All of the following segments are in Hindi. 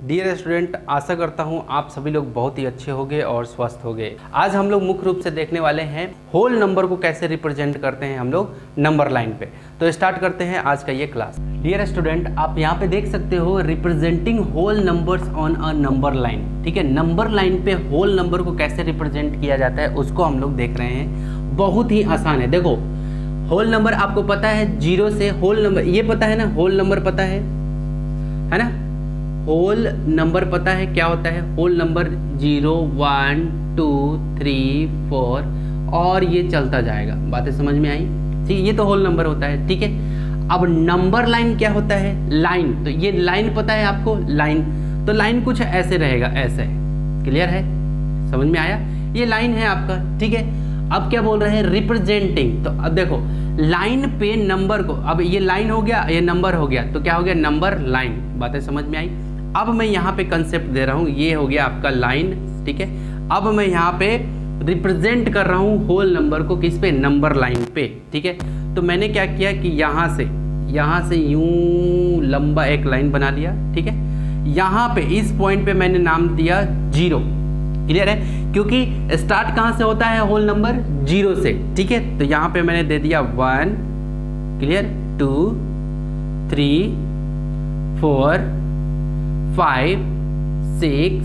डियर स्टूडेंट, आशा करता हूँ आप सभी लोग बहुत ही अच्छे होंगे और स्वस्थ होंगे। आज हम लोग मुख्य रूप से देखने वाले हैं होल नंबर को कैसे रिप्रेजेंट करते हैं हम लोग नंबर लाइन पे। तो स्टार्ट करते हैं आज का ये क्लास। डियर स्टूडेंट, आप यहाँ पे देख सकते हो representing whole numbers on a number line. ठीक है, नंबर लाइन पे होल नंबर को कैसे रिप्रेजेंट किया जाता है उसको हम लोग देख रहे हैं। बहुत ही आसान है। देखो, होल नंबर आपको पता है, जीरो से होल नंबर ये पता है ना, होल नंबर पता है ना, होल नंबर पता है क्या होता है। होल नंबर 0, 1, 2, 3, 4 और ये चलता जाएगा। बातें समझ में आई? ठीक, ये तो होल नंबर होता है। ठीक है, अब नंबर लाइन क्या होता है? लाइन। तो ये लाइन पता है आपको, लाइन। तो लाइन कुछ ऐसे रहेगा, ऐसे। क्लियर है? समझ में आया? ये लाइन है आपका। ठीक है, अब क्या बोल रहे हैं? रिप्रेजेंटिंग। तो अब देखो, लाइन पे नंबर को, अब ये लाइन हो गया, ये नंबर हो गया, तो क्या हो गया? Number line. बातें समझ में आई? अब मैं यहाँ पे कंसेप्ट दे रहा हूँ, ये हो गया आपका लाइन। ठीक है, अब मैं यहाँ पे रिप्रेजेंट कर रहा हूँ होल नंबर को, किस पे? नंबर लाइन पे। ठीक है, तो मैंने क्या किया कि यहाँ से यूं लंबा एक लाइन बना लिया। ठीक है, यहाँ पे इस पॉइंट पे मैंने नाम दिया 0। क्लियर है? क्योंकि स्टार्ट कहाँ से होता है होल नंबर? 0 से। ठीक है, तो यहाँ पे मैंने दे दिया 1, क्लियर, 2, 3, 4, 5, 6,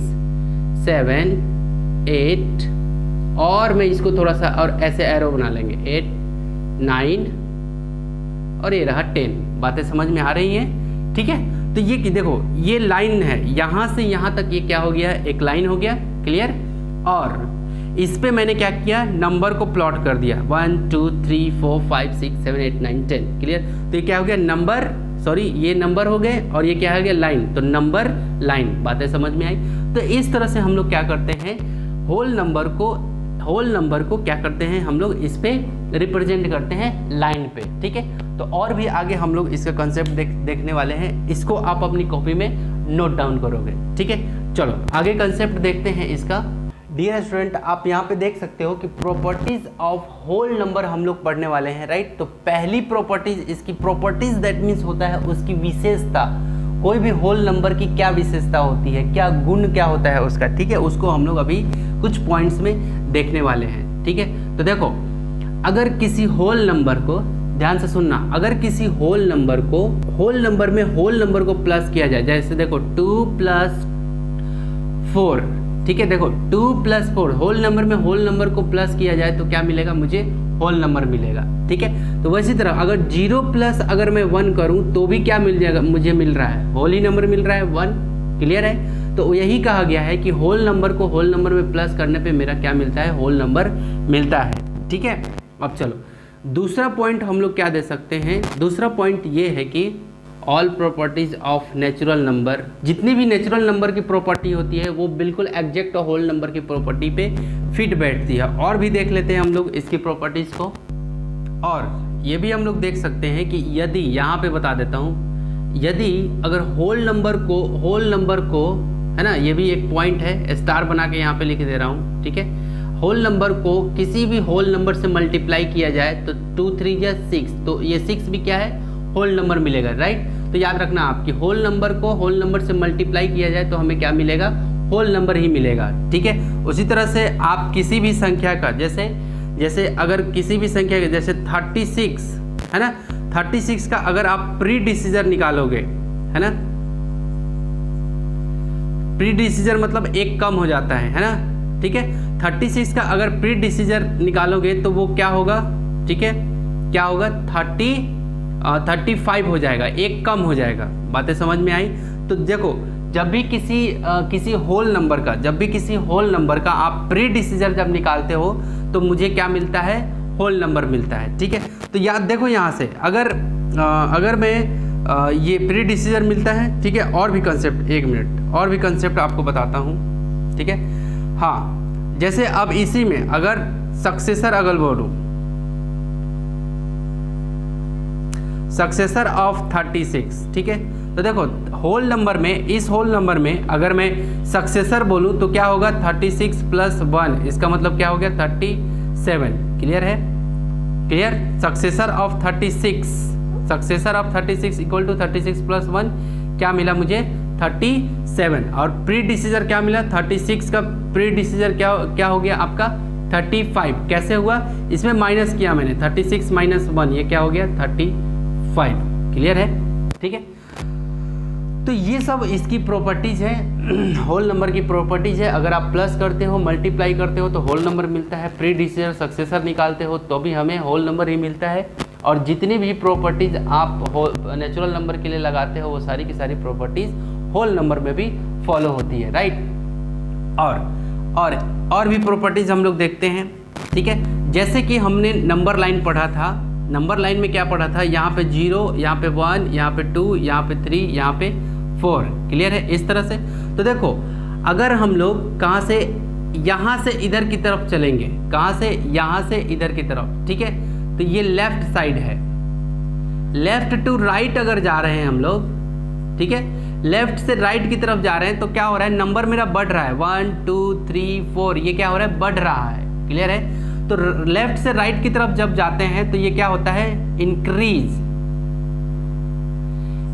7, 8 और मैं इसको थोड़ा सा और ऐसे एरो बना लेंगे, 8, 9 और ये रहा 10। बातें समझ में आ रही हैं? ठीक है, तो ये देखो, ये लाइन है, यहाँ से यहाँ तक ये क्या हो गया? एक लाइन हो गया। क्लियर? और इस पे मैंने क्या किया? नंबर को प्लॉट कर दिया, 1, 2, 3, 4, 5, 6, 7, 8, 9, 10। क्लियर? तो ये क्या हो गया? नंबर, सॉरी, ये नंबर हो गए और ये क्या हो गया? लाइन। तो नंबर लाइन। बातें समझ में आई? तो इस तरह से हम लोग क्या करते हैं, होल नंबर को क्या करते हैं हम लोग, इस पे रिप्रेजेंट करते हैं लाइन पे। ठीक है, तो और भी आगे हम लोग इसका कंसेप्ट देखने वाले हैं। इसको आप अपनी कॉपी में नोट डाउन करोगे। ठीक है, चलो आगे कंसेप्ट देखते हैं इसका। डियर स्टूडेंट, आप यहाँ पे देख सकते हो कि प्रॉपर्टीज ऑफ होल नंबर हम लोग पढ़ने वाले हैं, राइट। तो पहली प्रॉपर्टीज, इसकी प्रॉपर्टीज दैट मीन्स होता है उसकी विशेषता। कोई भी होल नंबर की क्या विशेषता होती है, क्या गुण क्या होता है उसका। ठीक है, उसको हम लोग अभी कुछ पॉइंट्स में देखने वाले हैं। ठीक है, तो देखो, अगर किसी होल नंबर को, ध्यान से सुनना, अगर किसी होल नंबर में होल नंबर को प्लस किया जाए, जैसे देखो 2 + 4। ठीक है, देखो 2 + 4 होल नंबर में होल नंबर को प्लस किया जाए तो क्या मिलेगा? मुझे होल नंबर मिलेगा। ठीक है, तो वैसी तरह अगर 0 + अगर मैं 1 करूं तो भी क्या मिल जाएगा? मुझे मिल रहा है होल ही नंबर मिल रहा है, 1। क्लियर है? तो यही कहा गया है कि होल नंबर को होल नंबर में प्लस करने पे मेरा क्या मिलता है? होल नंबर मिलता है। ठीक है, अब चलो दूसरा पॉइंट हम लोग क्या दे सकते हैं। दूसरा पॉइंट ये है कि all properties of natural number, जितनी भी नेचुरल नंबर की प्रॉपर्टी होती है वो बिल्कुल एग्जैक्ट होल नंबर की प्रॉपर्टी पे फिट बैठती है। और भी देख लेते हैं हम लोग इसकी प्रॉपर्टीज को। और ये भी हम लोग देख सकते हैं कि यदि, यहाँ पे बता देता हूँ, यदि अगर होल नंबर को है ना, ये भी एक पॉइंट है, स्टार बना के यहाँ पे लिख दे रहा हूँ। ठीक है, होल नंबर को किसी भी होल नंबर से मल्टीप्लाई किया जाए तो 2, 3 या 6, तो ये 6 भी क्या है? होल नंबर मिलेगा, राइट। तो याद रखना आप कि होल नंबर को होल नंबर से मल्टीप्लाई किया जाए तो हमें क्या मिलेगा? होल नंबर ही मिलेगा। ठीक है, उसी तरह से आप किसी भी संख्या का, जैसे अगर किसी भी संख्या का, जैसे 36 है ना, 36 का अगर आप प्री डिसीजर निकालोगे, है ना, प्री डिसीजर मतलब एक कम हो जाता है ना। ठीक है, 36 का अगर प्री डिसीजर निकालोगे तो वो क्या होगा? ठीक है, क्या होगा? 35 हो जाएगा, एक कम हो जाएगा। बातें समझ में आई? तो देखो, जब भी किसी होल नंबर का आप प्री डिसीजर जब निकालते हो तो मुझे क्या मिलता है? होल नंबर मिलता है। ठीक है, तो याद देखो, यहाँ से अगर मैं ये प्री डिसीजर मिलता है। ठीक है, और भी कंसेप्ट, 1 मिनट और भी कंसेप्ट आपको बताता हूँ। ठीक है, हाँ, जैसे अब इसी में अगर सक्सेसर अगर बोलूँ, सक्सेसर ऑफ 36। ठीक है, तो देखो होल नंबर में, इस होल नंबर में अगर मैं सक्सेसर बोलूँ तो क्या होगा? 36 + 1, इसका मतलब क्या हो गया? 37। क्लियर है? क्लियर? सक्सेसर ऑफ 36 = 36 + 1 क्या मिला मुझे? 37 और प्री डिसीजर क्या मिला 36 का प्री डिसीजर क्या हो गया आपका 35। कैसे हुआ, इसमें माइनस किया मैंने 36 माइनस 1 ये क्या हो गया 35। क्लियर है, ठीक है। तो ये सब इसकी प्रॉपर्टीज है, होल नंबर की प्रॉपर्टीज है। अगर आप प्लस करते हो मल्टीप्लाई करते हो तो होल नंबर मिलता है, प्री डिसीजर सक्सेसर निकालते हो तो भी हमें होल नंबर ही मिलता है। और जितनी भी प्रॉपर्टीज आप नेचुरल नंबर के लिए लगाते हो वो सारी की सारी प्रॉपर्टीज होल नंबर में भी फॉलो होती है, राइट। और भी प्रॉपर्टीज हम लोग देखते हैं, ठीक है। जैसे कि हमने नंबर लाइन पढ़ा था, नंबर लाइन में क्या पढ़ा था, यहाँ पे 0, यहाँ पे 1, यहाँ पे 2, यहाँ पे 3, यहाँ पे 4। क्लियर है, इस तरह से। तो देखो अगर हम लोग कहाँ से, यहाँ से इधर की तरफ चलेंगे, कहाँ से, यहाँ से इधर की तरफ, ठीक है। तो ये लेफ्ट साइड है, लेफ्ट टू राइट अगर जा रहे हैं हम लोग, ठीक है, लेफ्ट से राइट की तरफ जा रहे हैं तो क्या हो रहा है, नंबर मेरा बढ़ रहा है 1 2 3 4, ये क्या हो रहा है, बढ़ रहा है। क्लियर है। तो लेफ्ट से राइट की तरफ जब जाते हैं तो ये क्या होता है,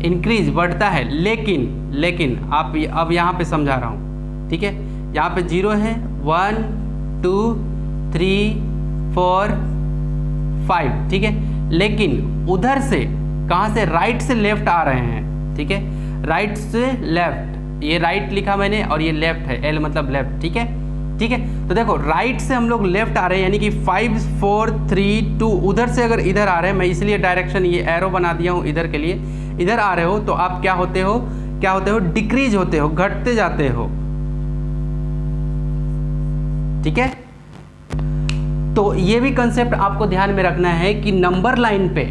इंक्रीज बढ़ता है। लेकिन आप अब यहाँ पे समझा रहा हूँ, ठीक है। यहाँ पे 0 है, 1 2 3 4 5, ठीक है। लेकिन उधर से कहाँ से, राइट से लेफ्ट आ रहे हैं, ठीक है, राइट से लेफ्ट, ये राइट लिखा मैंने और ये लेफ्ट है, एल मतलब लेफ्ट, ठीक है, ठीक है। तो देखो राइट से हम लोग लेफ्ट आ रहे हैं, यानी कि 5 4 3 2, उधर से अगर इधर आ रहे हैं, मैं इसलिए डायरेक्शन ये एरो बना दिया हूँ इधर के लिए, इधर आ रहे हो तो आप क्या होते हो, डिक्रीज होते हो, घटते जाते हो, ठीक है। तो ये भी कंसेप्ट आपको ध्यान में रखना है कि नंबर लाइन पे,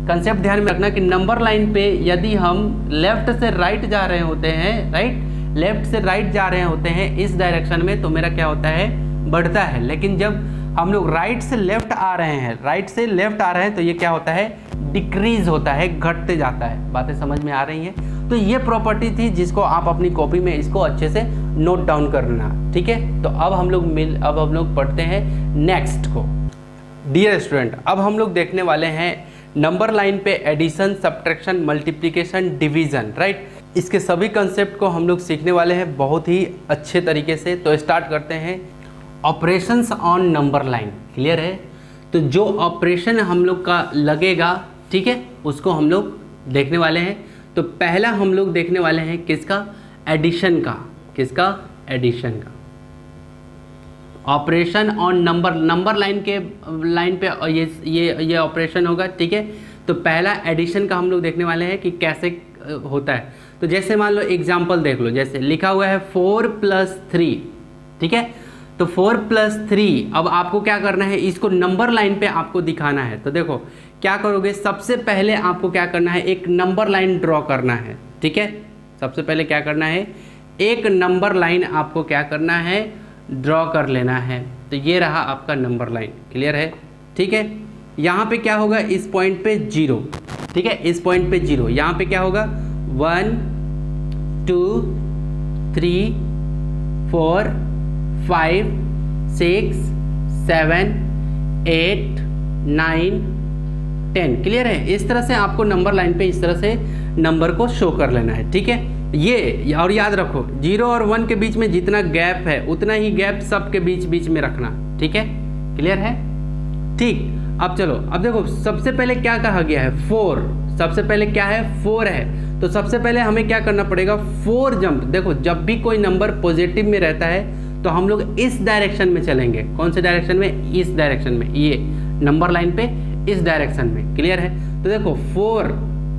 कंसेप्ट ध्यान में रखना कि नंबर लाइन पे यदि हम लेफ्ट से राइट जा रहे होते हैं, राइट, लेफ्ट से राइट जा रहे होते हैं इस डायरेक्शन में, तो मेरा क्या होता है, बढ़ता है। लेकिन जब हम लोग राइट से लेफ्ट आ रहे हैं, तो ये क्या होता है, डिक्रीज होता है, घटते जाता है। बातें समझ में आ रही हैं। तो ये प्रॉपर्टी थी जिसको आप अपनी कॉपी में इसको अच्छे से नोट डाउन करना, ठीक है। तो अब हम लोग पढ़ते हैं नेक्स्ट को। डियर स्टूडेंट, अब हम लोग देखने वाले हैं नंबर लाइन पे addition, subtraction, multiplication, division, right. इसके सभी कंसेप्ट को हम लोग सीखने वाले हैं बहुत ही अच्छे तरीके से। तो स्टार्ट करते हैं operations on number line. Clear है। तो जो ऑपरेशन हम लोग का लगेगा, ठीक है, उसको हम लोग देखने वाले हैं। तो पहला हम लोग देखने वाले हैं किसका, एडिशन का। किसका, एडिशन का। ऑपरेशन ऑन नंबर लाइन पे ये ऑपरेशन होगा, ठीक है। तो पहला एडिशन का हम लोग देखने वाले हैं कि कैसे होता है। तो जैसे मान लो एग्जांपल देख लो, जैसे लिखा हुआ है 4 + 3, ठीक है। तो 4 + 3, अब आपको क्या करना है, इसको नंबर लाइन पे आपको दिखाना है। तो देखो क्या करोगे, सबसे पहले आपको क्या करना है, एक नंबर लाइन ड्रॉ करना है, ठीक है। सबसे पहले क्या करना है, एक नंबर लाइन आपको क्या करना है, ड्रॉ कर लेना है। तो ये रहा आपका नंबर लाइन। क्लियर है, ठीक है। यहाँ पे क्या होगा, इस पॉइंट पे 0, ठीक है, इस पॉइंट पे 0। यहाँ पे क्या होगा, 1 2 3 4 5 6 7 8 9 10। क्लियर है। इस तरह से आपको नंबर लाइन पे इस तरह से नंबर को शो कर लेना है, ठीक है। ये और याद रखो 0 और 1 के बीच में जितना गैप है उतना ही गैप सब के बीच में रखना, ठीक है। क्लियर है, ठीक। अब चलो, अब देखो सबसे पहले क्या कहा गया है, 4। सबसे पहले क्या है, 4 है। तो सबसे पहले हमें क्या करना पड़ेगा, 4 जंप। देखो जब भी कोई नंबर पॉजिटिव में रहता है तो हम लोग इस डायरेक्शन में चलेंगे। कौन से डायरेक्शन में, इस डायरेक्शन में, ये नंबर लाइन पे इस डायरेक्शन में। क्लियर है। तो देखो 4,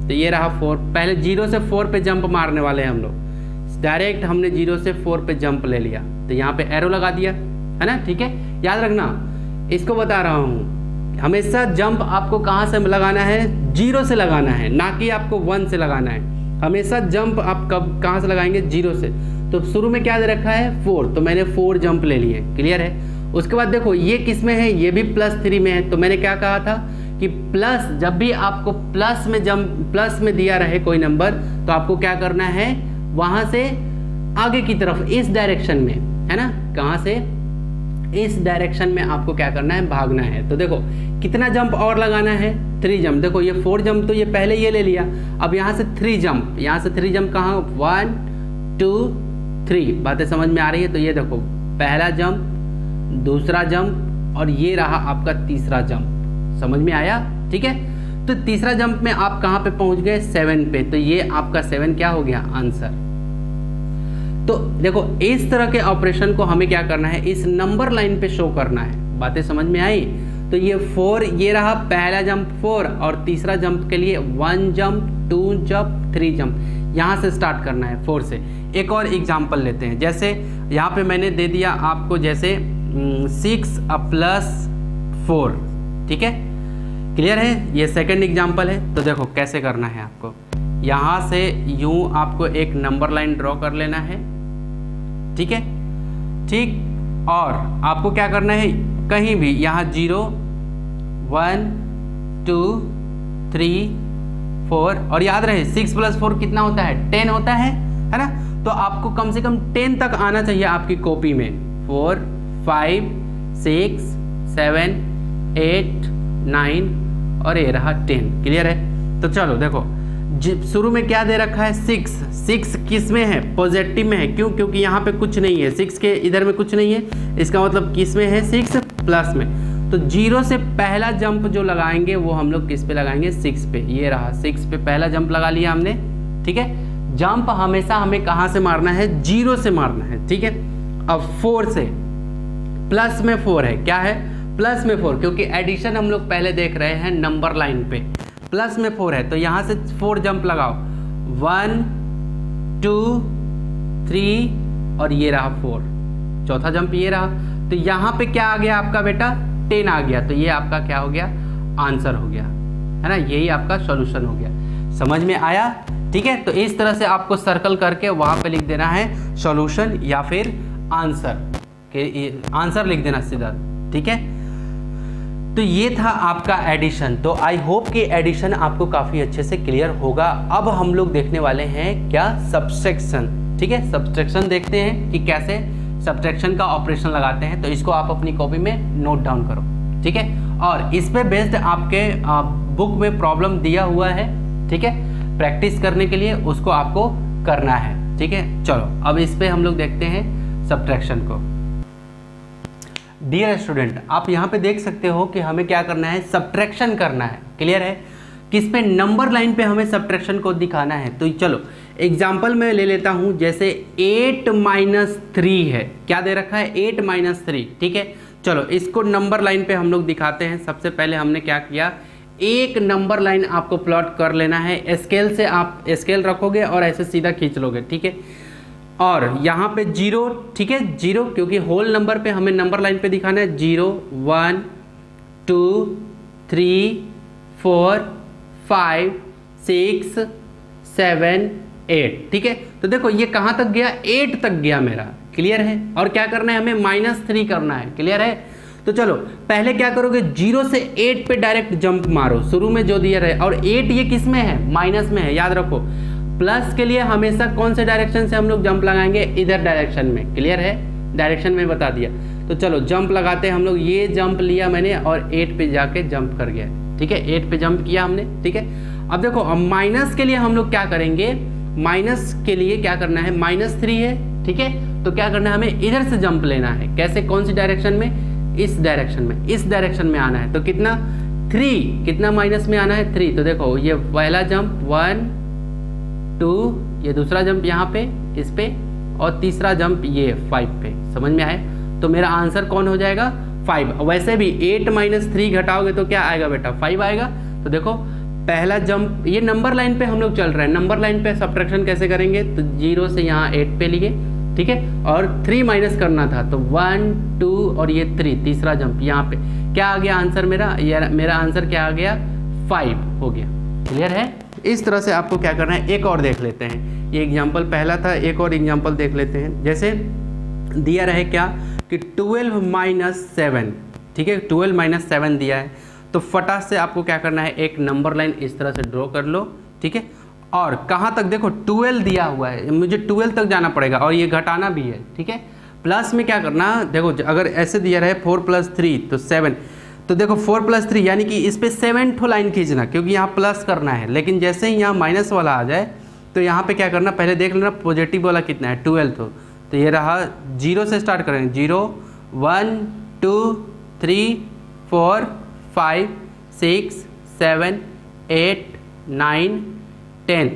तो ये रहा 4। पहले 0 से 4 पे जंप मारने वाले हैं हम लोग। डायरेक्ट हमने 0 से 4 पे जंप ले लिया, तो यहाँ पे एरो लगा दिया, है ना, ठीक है। याद रखना, इसको बता रहा हूँ, हमेशा जंप आपको कहाँ से लगाना है, 0 से लगाना है, ना कि आपको 1 से लगाना है। हमेशा जंप आप कहाँ से लगाएंगे, 0 से। तो शुरू में क्या दे रखा है, 4, तो मैंने 4 जंप ले लिए। क्लियर है। उसके बाद देखो ये किस में है, ये भी +3 में है। तो मैंने क्या कहा था कि प्लस, जब भी आपको प्लस में दिया रहे कोई नंबर, तो आपको क्या करना है, वहां से आगे की तरफ इस डायरेक्शन में, है ना, कहाँ से, इस डायरेक्शन में आपको क्या करना है, भागना है। तो देखो कितना जंप और लगाना है, 3 जंप। देखो ये 4 जंप तो ये पहले ये ले लिया, अब यहाँ से 3 जंप, यहाँ से 3 जंप कहाँ, 1 2 3। बातें समझ में आ रही है? तो ये देखो, पहला जंप, दूसरा जंप और ये रहा आपका तीसरा जंप। समझ में आया? ठीक है, तो तीसरा जंप में आप कहाँ पे पहुंच गए? 7 पे। तो ये आपका 7 क्या हो गया? आंसर। तो देखो, इस तरह के ऑपरेशन को हमें क्या करना है? इस नंबर लाइन पे शो करना है। बातें समझ में आई? तो ये 4, ये रहा पहला जंप 4 और तीसरा जंप के लिए 1 जंप, 2 जंप, 3 जंप। यहाँ से स्टार्ट करना है 4 से। एक और एग्जाम्पल लेते हैं, जैसे यहाँ पे मैंने दे दिया आपको, जैसे 6 + 4। ठीक है, क्लियर है? ये सेकंड एग्जाम्पल है। तो देखो कैसे करना है आपको, यहाँ से यूं आपको एक नंबर लाइन ड्रॉ कर लेना है। ठीक है, ठीक, और आपको क्या करना है, कहीं भी यहाँ 0 1 2 3 4, और याद रहे 6 + 4 कितना होता है? 10 होता है ना? तो आपको कम से कम 10 तक आना चाहिए आपकी कॉपी में। 4 5 6 7 8 9 और ये रहा 10। क्लियर है? तो चलो देखो, शुरू में क्या दे रखा है? 6 किस में है? पॉजिटिव में है। क्यों? क्योंकि यहाँ पे कुछ नहीं है, 6 के इधर में कुछ नहीं है, इसका मतलब किस में है? 6 प्लस में। तो 0 से पहला जंप जो लगाएंगे वो हम लोग किस पे लगाएंगे? 6 पे। ये रहा 6 पे पहला जंप लगा लिया हमने। ठीक है, जंप हमेशा हमें कहाँ से मारना है? 0 से मारना है। ठीक है, अब 4 से, प्लस में 4 है, क्या है? प्लस में 4, क्योंकि एडिशन हम लोग पहले देख रहे हैं नंबर लाइन पे। प्लस में 4 है तो यहाँ से 4 जंप लगाओ, 1 2 3 और ये रहा 4, चौथा जंप ये रहा। तो यहाँ पे क्या आ गया आपका बेटा? 10 आ गया। तो ये आपका क्या हो गया? आंसर हो गया, है ना? यही आपका सॉल्यूशन हो गया। समझ में आया? ठीक है, तो इस तरह से आपको सर्कल करके वहाँ पे लिख देना है सॉल्यूशन या फिर आंसर, के आंसर लिख देना सीधा। ठीक है, तो ये था आपका एडिशन। तो आई होप कि एडिशन आपको काफ़ी अच्छे से क्लियर होगा। अब हम लोग देखने वाले हैं क्या? सब्सट्रैक्शन। ठीक है, सब्सट्रैक्शन देखते हैं कि कैसे सब्सट्रैक्शन का ऑपरेशन लगाते हैं। तो इसको आप अपनी कॉपी में नोट डाउन करो। ठीक है, और इस पे बेस्ड आपके बुक में प्रॉब्लम दिया हुआ है। ठीक है, प्रैक्टिस करने के लिए उसको आपको करना है। ठीक है, चलो अब इस पे हम लोग देखते हैं सब्सट्रैक्शन को। डियर स्टूडेंट, आप यहाँ पे देख सकते हो कि हमें क्या करना है? सब्ट्रैक्शन करना है। क्लियर है? किस पे? नंबर लाइन पे हमें सब्ट्रैक्शन को दिखाना है। तो चलो एग्जांपल मैं ले लेता हूँ, जैसे 8 - 3 है। क्या दे रखा है? 8 - 3। ठीक है, चलो इसको नंबर लाइन पे हम लोग दिखाते हैं। सबसे पहले हमने क्या किया, एक नंबर लाइन आपको प्लॉट कर लेना है। स्केल से आप स्केल रखोगे और ऐसे सीधा खींच लोगे। ठीक है, और यहाँ पे 0, ठीक है 0, क्योंकि होल नंबर पे हमें नंबर लाइन पे दिखाना है। 0 1 2 3 4 5 6 7 8। ठीक है, तो देखो ये कहाँ तक गया? 8 तक गया मेरा। क्लियर है? और क्या करना है हमें? -3 करना है। क्लियर है? तो चलो पहले क्या करोगे, 0 से 8 पे डायरेक्ट जंप मारो, शुरू में जो दिया रहे। और 8 ये किस में है? माइनस में है, याद रखो। प्लस के लिए हमेशा कौन से डायरेक्शन से हम लोग जंप लगाएंगे? इधर डायरेक्शन में। क्लियर है? डायरेक्शन में बता दिया। तो चलो जंप लगाते हैं हम लोग। ये जंप लिया मैंने और 8 पे जाके जंप कर गया। ठीक है, 8 पे जंप किया हमने। ठीक है, अब देखो, अब माइनस के लिए हम लोग क्या करेंगे? माइनस के लिए क्या करना है? -3 है। ठीक है, तो क्या करना है? हमें इधर से जंप लेना है। कैसे? कौन सी डायरेक्शन में? इस डायरेक्शन में। इस डायरेक्शन में आना है। तो कितना? 3। कितना माइनस में आना है? 3। तो देखो ये पहला जंप 1 2, ये दूसरा जंप यहाँ पे इस पे, और तीसरा जंप ये 5 पे। समझ में आए? तो मेरा आंसर कौन हो जाएगा? 5। वैसे भी 8 - 3 घटाओगे तो क्या आएगा बेटा? 5 आएगा। तो देखो पहला जंप, ये नंबर लाइन पे हम लोग चल रहे हैं। नंबर लाइन पे सब्ट्रैक्शन कैसे करेंगे? तो 0 से यहाँ 8 पे लिए। ठीक है, और 3 माइनस करना था तो 1 2 और ये 3, तीसरा जंप यहाँ पे। क्या आ गया आंसर मेरा? ये मेरा आंसर क्या आ गया? 5 हो गया। क्लियर है? इस तरह से आपको क्या करना है? एक और देख लेते हैं। ये एग्जाम्पल पहला था, एक और एग्जाम्पल देख लेते हैं। जैसे दिया रहे क्या कि 12 - 7। ठीक है, 12 - 7 दिया है। तो फटाक से आपको क्या करना है? एक नंबर लाइन इस तरह से ड्रॉ कर लो। ठीक है, और कहाँ तक? देखो 12 दिया हुआ है, मुझे 12 तक जाना पड़ेगा और ये घटाना भी है। ठीक है, प्लस में क्या करना? देखो अगर ऐसे दिया रहे 4 + 3 तो 7। तो देखो 4 + 3 यानी कि इस पे 7 ठो लाइन खींचना, क्योंकि यहाँ प्लस करना है। लेकिन जैसे ही यहाँ माइनस वाला आ जाए तो यहाँ पे क्या करना, पहले देख लेना पॉजिटिव वाला कितना है, 12 तो ये रहा, 0 से स्टार्ट करेंगे, 0 1 2 3 4 5 6 7 8 9 10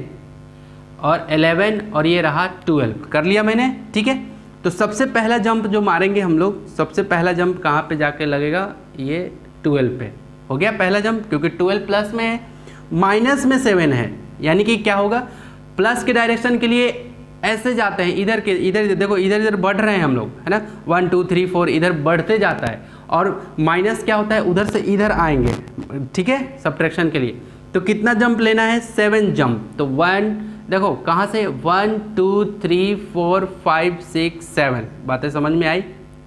और 11 और ये रहा 12, कर लिया मैंने, ठीक है। तो सबसे पहला जंप जो मारेंगे हम लोग, सबसे पहला जंप कहाँ पे जाके लगेगा, ये 12 पे हो गया पहला जंप, क्योंकि 12 प्लस में है, माइनस में 7 है, यानी कि क्या होगा, प्लस के डायरेक्शन के लिए ऐसे जाते हैं, इधर के इधर देखो, इधर इधर बढ़ रहे हैं हम लोग, है ना, 1 2 3 4 इधर बढ़ते जाता है, और माइनस क्या होता है, उधर से इधर आएंगे, ठीक है, सब्ट्रैक्शन के लिए। तो कितना जंप लेना है, 7 जंप। तो 1 देखो कहाँ से, 1 2 3 4 5 6 7, बातें समझ में आई,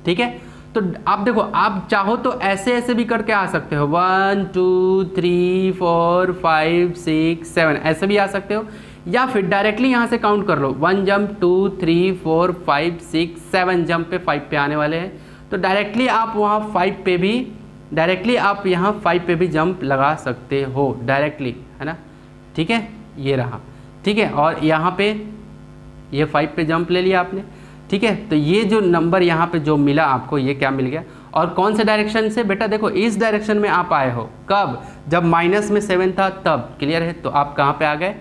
ठीक है। तो आप देखो, आप चाहो तो ऐसे ऐसे भी करके आ सकते हो, 1 2 3 4 5 6 7 ऐसे भी आ सकते हो, या फिर डायरेक्टली यहाँ से काउंट कर लो, 1 जंप 2 3 4 5 6 7 जंप पे 5 पे आने वाले हैं, तो डायरेक्टली आप वहाँ 5 पे भी, डायरेक्टली आप यहाँ 5 पे भी जंप लगा सकते हो डायरेक्टली, है ना, ठीक है, ये रहा, ठीक है। और यहाँ पे ये 5 पे जंप ले लिया आपने, ठीक है। तो ये जो नंबर यहाँ पे जो मिला आपको, ये क्या मिल गया, और कौन से डायरेक्शन से, बेटा देखो इस डायरेक्शन में आप आए हो, कब, जब माइनस में 7 था तब, क्लियर है। तो आप कहाँ पे आ गए,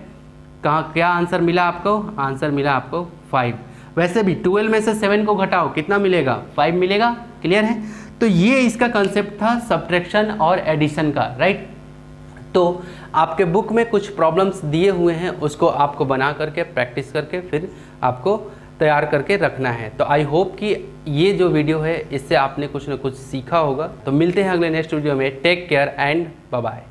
कहाँ, क्या आंसर मिला आपको, आंसर मिला आपको 5। वैसे भी 12 में से 7 को घटाओ, कितना मिलेगा, 5 मिलेगा, क्लियर है। तो ये इसका कंसेप्ट था सब्ट्रैक्शन और एडिशन का, राइट। तो आपके बुक में कुछ प्रॉब्लम्स दिए हुए हैं, उसको आपको बना करके प्रैक्टिस करके फिर आपको तैयार करके रखना है। तो आई होप कि ये जो वीडियो है इससे आपने कुछ ना कुछ सीखा होगा। तो मिलते हैं अगले नेक्स्ट वीडियो में, take care and bye bye.